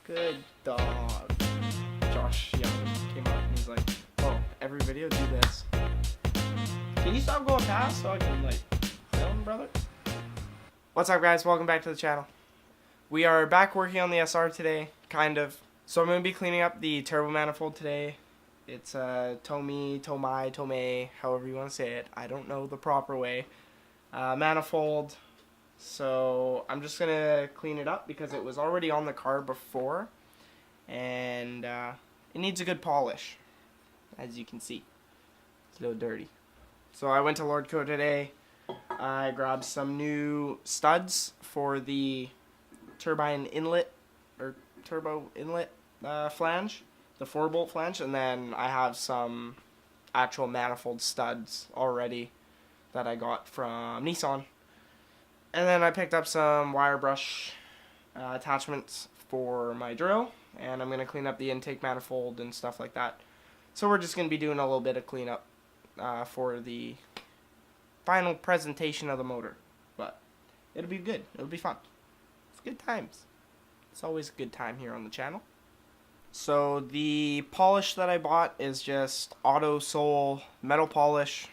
Good dog. Josh Young came up and he's like, oh, every video do this. Can you stop going past so I can like film, brother? What's up, guys? Welcome back to the channel. We are back working on the SR today, kind of. So I'm going to be cleaning up the turbo manifold today. It's Tomei, however you want to say it. I don't know the proper way. Manifold. So I'm just going to clean it up because it was already on the car before. And it needs a good polish, as you can see. It's a little dirty. So I went to Lordco today. I grabbed some new studs for the turbine inlet, or turbo inlet flange, the 4-bolt flange, and then I have some actual manifold studs already that I got from Nissan. And then I picked up some wire brush attachments for my drill, and I'm going to clean up the intake manifold and stuff like that. So we're just going to be doing a little bit of cleanup for the final presentation of the motor. But it'll be good. It'll be fun. It's good times. It's always a good time here on the channel. So the polish that I bought is just Auto Sol metal polish.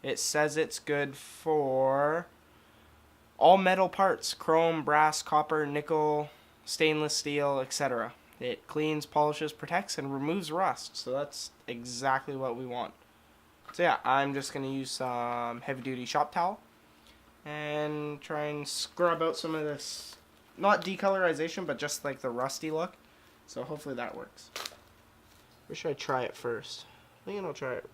It says it's good for all metal parts: chrome, brass, copper, nickel, stainless steel, etc. It cleans, polishes, protects, and removes rust. So that's exactly what we want. So yeah, I'm just going to use some heavy-duty shop towel and try and scrub out some of this, not decolorization, but just like the rusty look. So hopefully that works. Or should I try it first? I think I'll try it.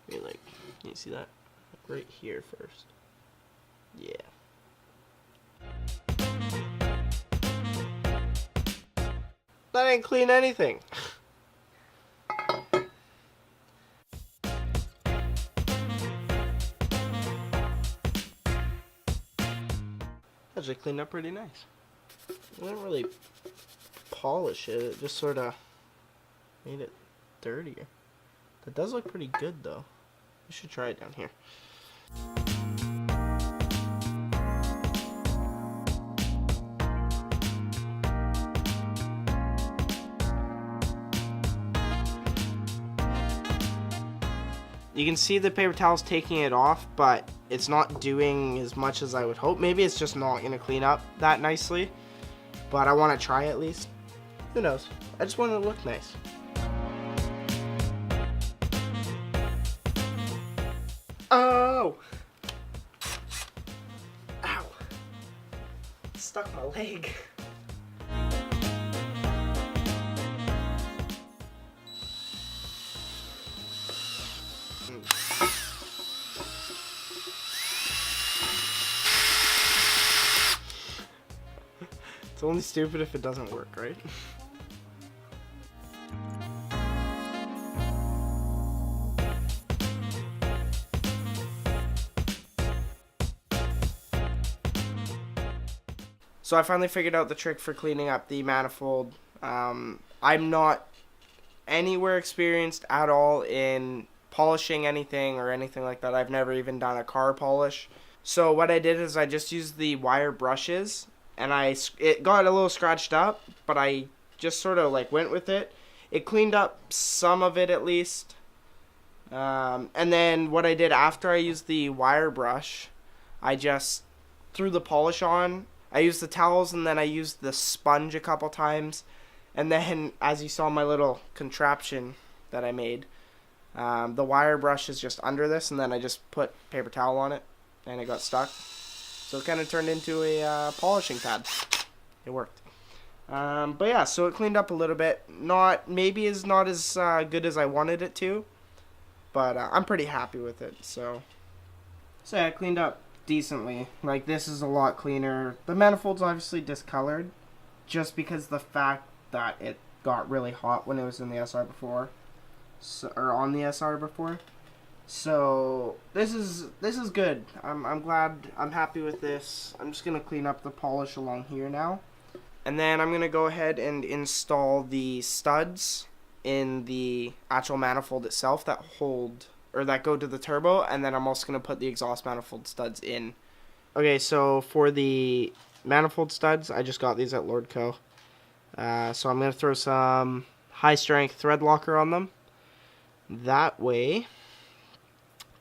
Maybe like, can you see that? Like right here first. Yeah. That ain't clean anything. Actually cleaned up pretty nice. I didn't really polish it, it just sort of made it dirtier. That does look pretty good though. We should try it down here. You can see the paper towel's taking it off, but it's not doing as much as I would hope. Maybe it's just not going to clean up that nicely, but I want to try at least. Who knows? I just want it to look nice. Oh! Ow! Stuck my leg. It's only stupid if it doesn't work, right? So I finally figured out the trick for cleaning up the manifold. I'm not anywhere experienced at all in polishing anything or anything like that. I've never even done a car polish. So what I did is I just used the wire brushes, and it got a little scratched up, but I just sort of like went with it. It cleaned up some of it at least. And then what I did after I used the wire brush, I just threw the polish on. I used the towels, and then I used the sponge a couple times. And then, as you saw my little contraption that I made, the wire brush is just under this, and then I just put paper towel on it, and it got stuck. So it kind of turned into a polishing pad. It worked. But yeah, so it cleaned up a little bit. Maybe is not as good as I wanted it to, but I'm pretty happy with it. So yeah, it cleaned up decently. Like, this is a lot cleaner. The manifold's obviously discolored, just because the fact that it got really hot when it was in the SR before, or on the SR before. So this is good. I'm glad. I'm happy with this. I'm just gonna clean up the polish along here now, and then I'm gonna go ahead and install the studs in the actual manifold itself that go to the turbo, and then I'm also gonna put the exhaust manifold studs in. Okay, so for the manifold studs. I just got these at Lord Co. So I'm going to throw some high strength thread locker on them. That way,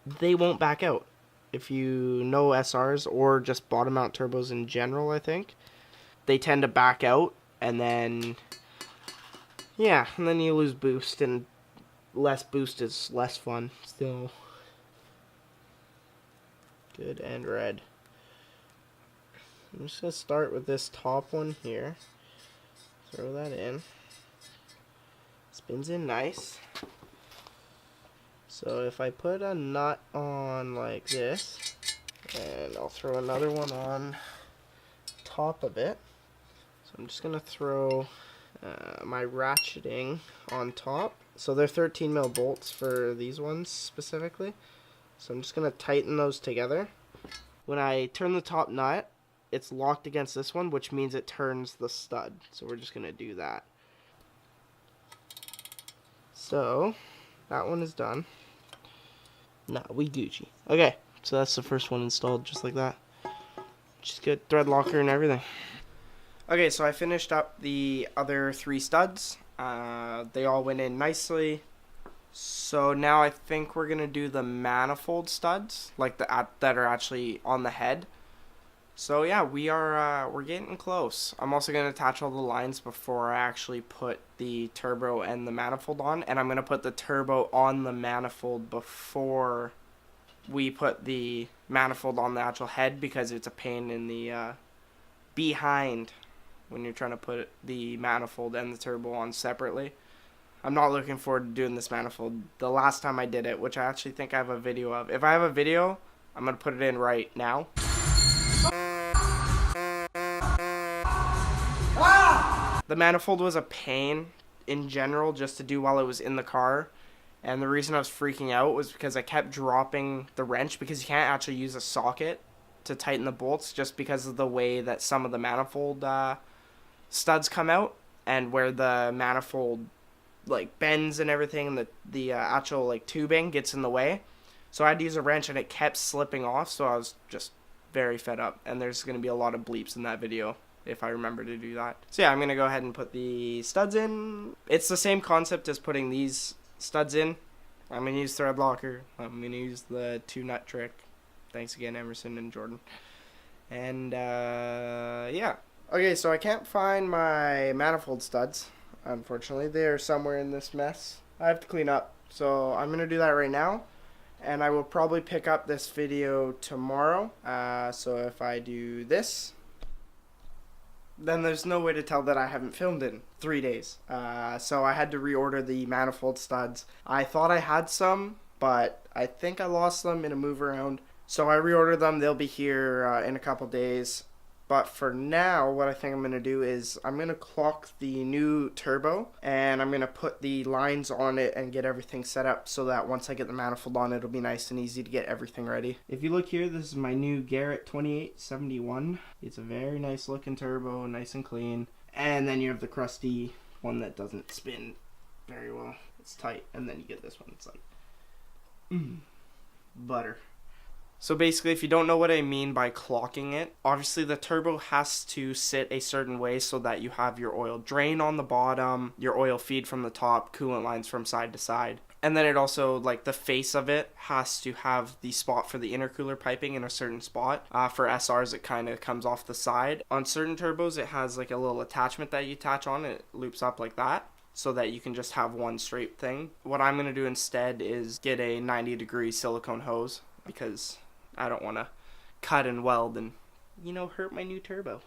they won't back out. If you know SRs or just bottom mount turbos in general, I think, they tend to back out, and then, yeah, and then you lose boost, and less boost is less fun. Still good and red. I'm just going to start with this top one here. Throw that in. Spins in nice. So if I put a nut on like this, and I'll throw another one on top of it. So I'm just going to throw my ratcheting on top. So they're 13 mil bolts for these ones specifically. So I'm just going to tighten those together. When I turn the top nut, it's locked against this one, which means it turns the stud. So we're just going to do that. So that one is done. Nah, we Gucci. Okay, so that's the first one installed just like that. Just good thread locker and everything. Okay, so I finished up the other 3 studs. They all went in nicely. So now I think we're gonna do the manifold studs, like that are actually on the head. So yeah, we're getting close. I'm also gonna attach all the lines before I actually put the turbo and the manifold on, and I'm gonna put the turbo on the manifold before we put the manifold on the actual head, because it's a pain in the behind when you're trying to put the manifold and the turbo on separately. I'm not looking forward to doing this manifold. The last time I did it, which I actually think I have a video of. If I have a video, I'm going to put it in right now. The manifold was a pain in general just to do while it was in the car. And the reason I was freaking out was because I kept dropping the wrench, because you can't actually use a socket to tighten the bolts just because of the way that some of the manifold studs come out, and where the manifold like bends and everything, and the actual like tubing gets in the way. So I had to use a wrench, and it kept slipping off, so I was just very fed up, and there's going to be a lot of bleeps in that video if I remember to do that. So yeah, I'm going to go ahead and put the studs in. It's the same concept as putting these studs in. I'm going to use thread locker. I'm going to use the 2-nut trick. Thanks again, Emerson and Jordan. And yeah. Okay, so I can't find my manifold studs, unfortunately. They're somewhere in this mess. I have to clean up. So I'm going to do that right now. And I will probably pick up this video tomorrow. So if I do this, then there's no way to tell that I haven't filmed in 3 days. So I had to reorder the manifold studs. I thought I had some, but I think I lost them in a move around. So I reordered them. They'll be here in a couple days. But for now, what I think I'm going to do is I'm going to clock the new turbo, and I'm going to put the lines on it and get everything set up so that once I get the manifold on, it'll be nice and easy to get everything ready. If you look here, this is my new Garrett 2871. It's a very nice looking turbo, nice and clean. And then you have the crusty one that doesn't spin very well. It's tight. And then you get this one. It's like butter. So basically, if you don't know what I mean by clocking it, obviously the turbo has to sit a certain way so that you have your oil drain on the bottom, your oil feed from the top, coolant lines from side to side. And then it also, like, the face of it has to have the spot for the intercooler piping in a certain spot. For SRs, it kind of comes off the side. On certain turbos, it has like a little attachment that you attach on, and it loops up like that, so that you can just have one straight thing. What I'm going to do instead is get a 90-degree silicone hose, because I don't want to cut and weld and, hurt my new turbo.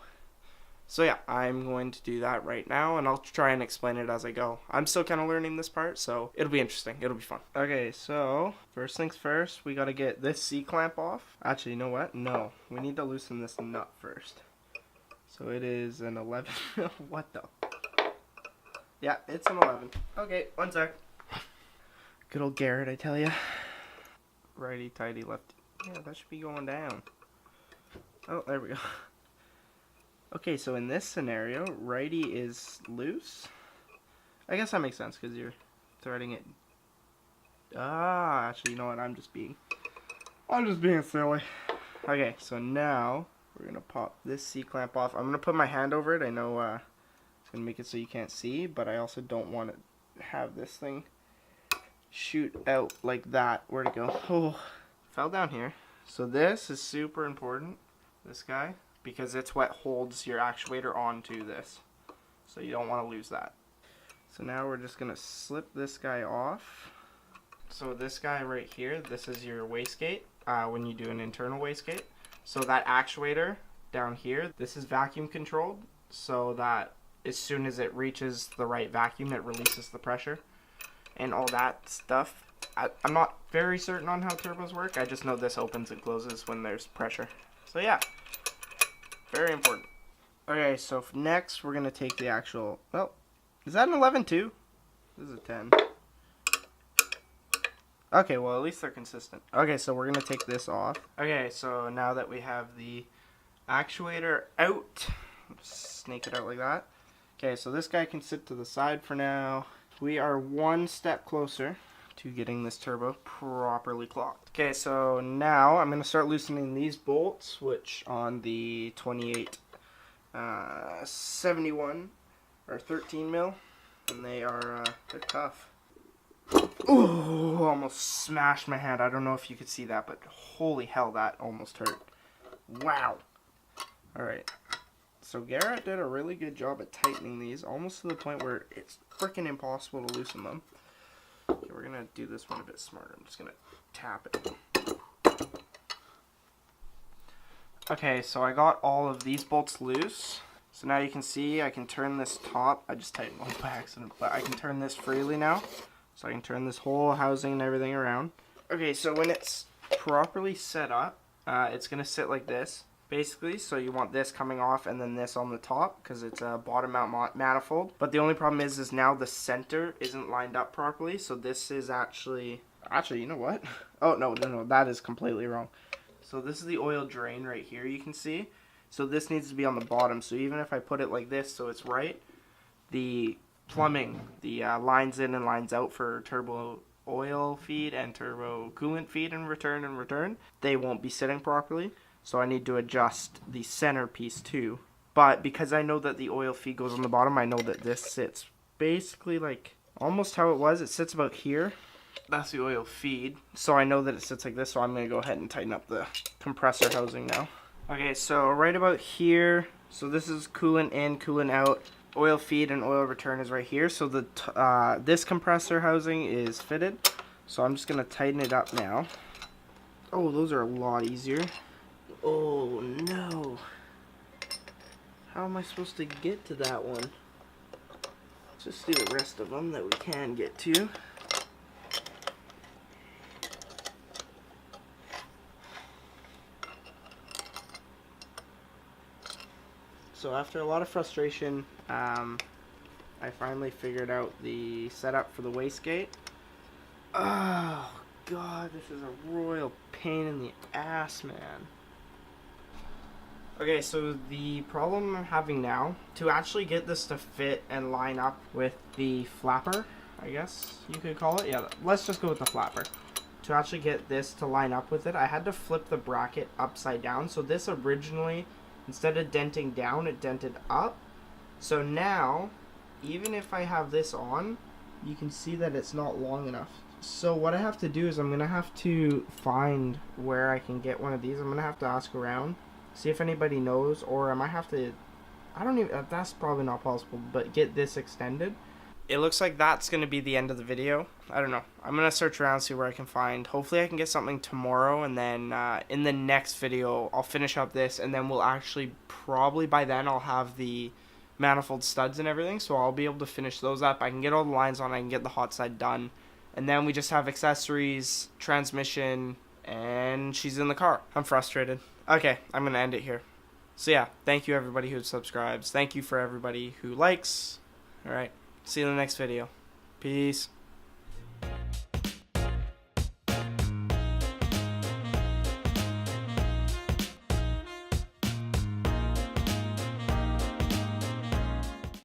So yeah, I'm going to do that right now, and I'll try and explain it as I go. I'm still kind of learning this part, so it'll be interesting. It'll be fun. Okay, so first things first, we got to get this C-clamp off. Actually, you know what? No, we need to loosen this nut first. So it is an 11. What the? Yeah, it's an 11. Okay, one sec. Good old Garrett, I tell ya. Righty, tighty, lefty. Yeah, that should be going down. Oh, there we go. Okay, so in this scenario, righty is loose. I guess that makes sense because you're threading it. Actually, you know what? I'm just being silly. Okay, so now we're gonna pop this C-clamp off. I'm gonna put my hand over it. I know it's gonna make it so you can't see, but I also don't want to have this thing shoot out like that. Where'd it go? Oh, fell down here. So this is super important, this guy, because it's what holds your actuator onto this. So you don't want to lose that. So now we're just gonna slip this guy off. So this guy right here, this is your wastegate when you do an internal wastegate. So that actuator down here, this is vacuum controlled, so that as soon as it reaches the right vacuum, it releases the pressure and all that stuff. I'm not very certain on how turbos work. I just know this opens and closes when there's pressure. So yeah, very important. Okay, so next we're gonna take the actual, well, is that an 11 too? This is a 10. Okay, well at least they're consistent. Okay, so we're gonna take this off. Okay, so now that we have the actuator out, snake it out like that. Okay, so this guy can sit to the side for now. We are one step closer to getting this turbo properly clocked. Okay, so now I'm gonna start loosening these bolts, which on the 28 71 or 13 mil, and they are they're tough. Ooh, almost smashed my hand. I don't know if you could see that, but holy hell, that almost hurt. Wow. All right. So Garrett did a really good job at tightening these, almost to the point where it's freaking impossible to loosen them. Okay, we're gonna do this one a bit smarter. I'm just gonna tap it. Okay, so I got all of these bolts loose. So now you can see I can turn this top. I just tightened one by accident, but I can turn this freely now. So I can turn this whole housing and everything around. Okay, so when it's properly set up, it's gonna sit like this, basically. So you want this coming off and then this on the top, because it's a bottom mount manifold. But the only problem is now the center isn't lined up properly. So this is actually, you know what? Oh, no, that is completely wrong. So this is the oil drain right here, you can see. So this needs to be on the bottom. So even if I put it like this so it's right, the plumbing, the lines in and lines out for turbo oil feed and turbo coolant feed and return, they won't be sitting properly. So I need to adjust the center piece too. But because I know that the oil feed goes on the bottom, I know that this sits basically like almost how it was. It sits about here. That's the oil feed. So I know that it sits like this, so I'm going to go ahead and tighten up the compressor housing now. Okay, so right about here, so this is coolant in, coolant out. Oil feed and oil return is right here. So the this compressor housing is fitted. So I'm just going to tighten it up now. Oh, those are a lot easier. Oh no. How am I supposed to get to that one? Let's just do the rest of them that we can get to. So after a lot of frustration, I finally figured out the setup for the wastegate. Oh god, this is a royal pain in the ass, man. Okay, so the problem I'm having now, to actually get this to fit and line up with the flapper, I guess you could call it. Yeah, let's just go with the flapper. To actually get this to line up with it, I had to flip the bracket upside down. So this originally, instead of denting down, it dented up. So now, even if I have this on, you can see that it's not long enough. So what I have to do is I'm going to have to find where I can get one of these. I'm going to have to ask around, see if anybody knows, or I might have to, I don't even, that's probably not possible, but get this extended. It looks like that's going to be the end of the video. I don't know. I'm going to search around, see where I can find. Hopefully I can get something tomorrow, and then in the next video I'll finish up this, and then we'll actually, probably by then I'll have the manifold studs and everything, so I'll be able to finish those up. I can get all the lines on, I can get the hot side done, and then we just have accessories, transmission, and she's in the car. I'm frustrated. Okay, I'm going to end it here. So yeah, thank you everybody who subscribes. Thank you for everybody who likes. Alright, see you in the next video. Peace.